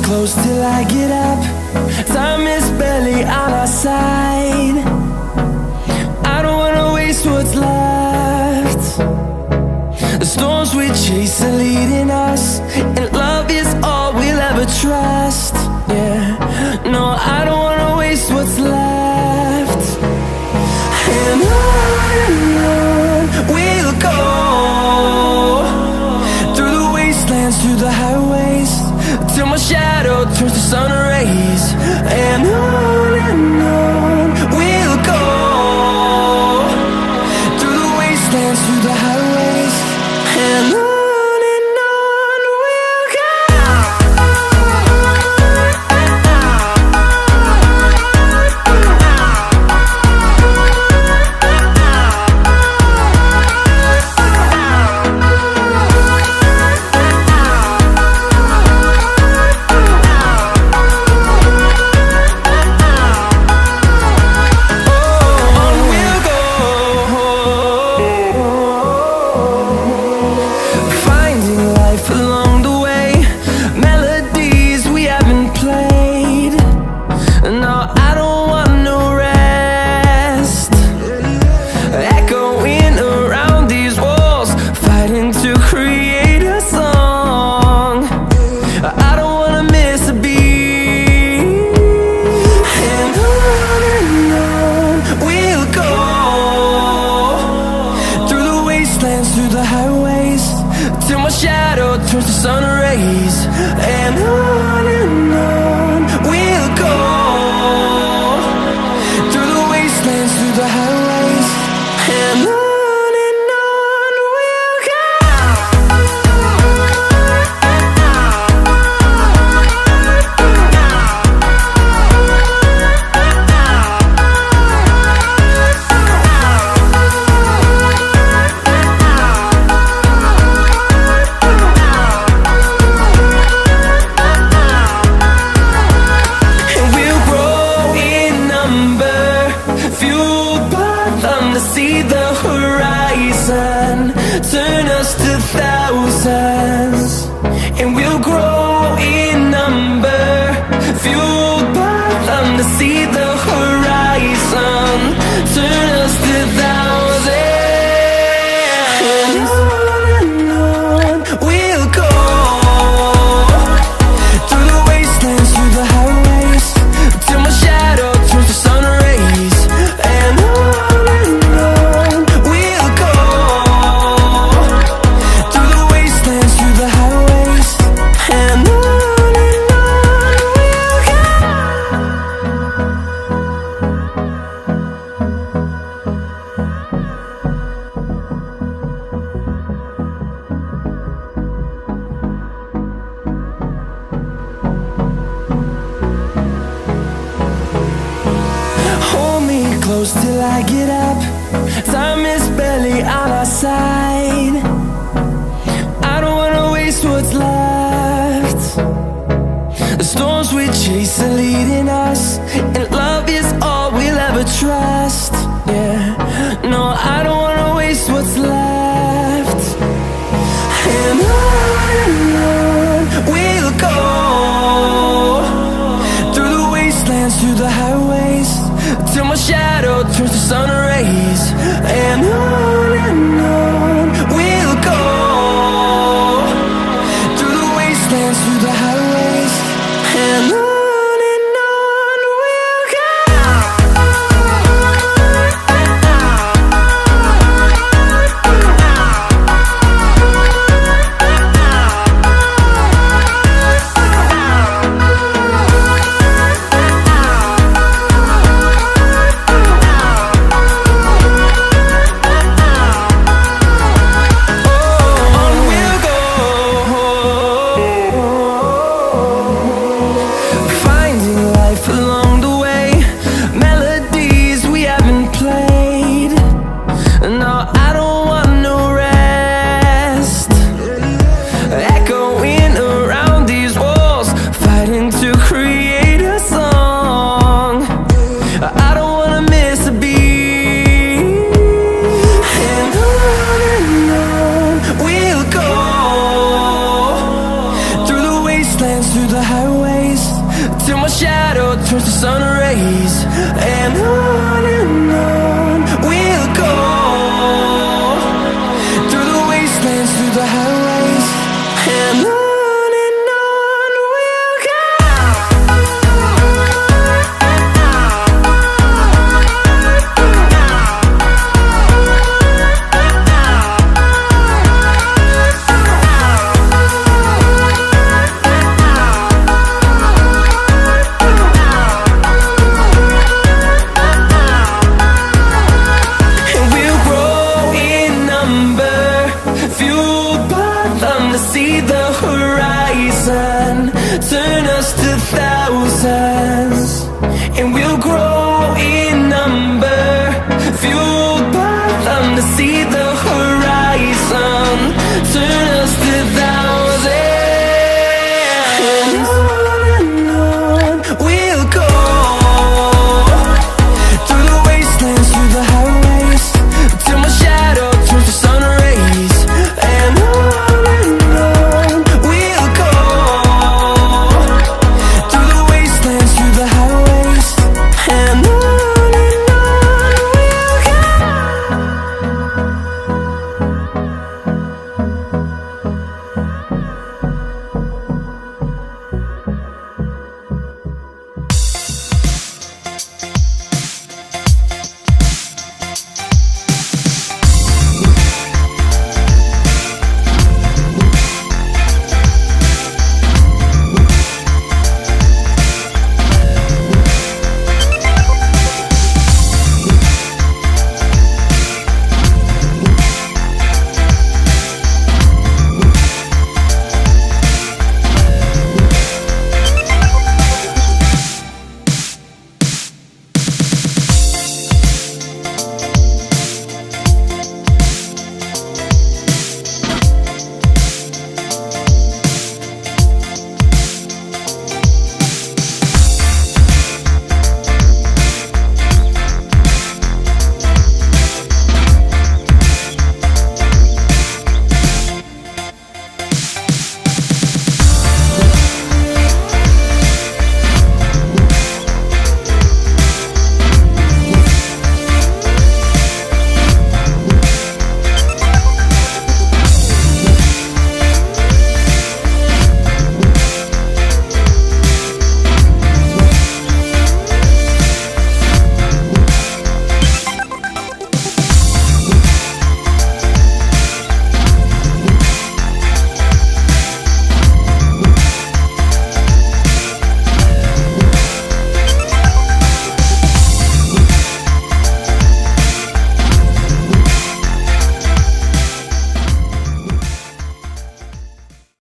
close till I get up. Time is barely on our side. I don't wanna waste what's left. The storms we chase are leading us, and love is all we'll ever trust. Yeah, no, I don't wanna waste what's left. And on we'll go, through the wastelands, through the highways, till my shadow turns to sun rays. And on we'll go, through the wastelands, through the highways, and on we'll go. Through the highways, till my shadow turns to sun rays. And on we'll go, through the wastelands, through the highways, and on we'll go. See the horizon turn us to thousands, and we'll grow in number, fueled by them. To see the horizon turn us to thousands, and on we'll go, through the wastelands, through the highways, till my shadow turns to sun rays. And close till I get up. Time is barely on our side. I don't wanna waste what's left. The storms we chase are leading us, and love is all we'll ever trust. Yeah, no, I don't wanna waste what's left. And on we'll go, through the wastelands, through the highways, till my shadow turns to sun rays. And on we'll go, through the wastelands, through the highways, and on we'll go. through the highway till my shadow turns to sun rays. And on we'll go, through the wastelands, through the highways, and on we'll go. See the horizon turn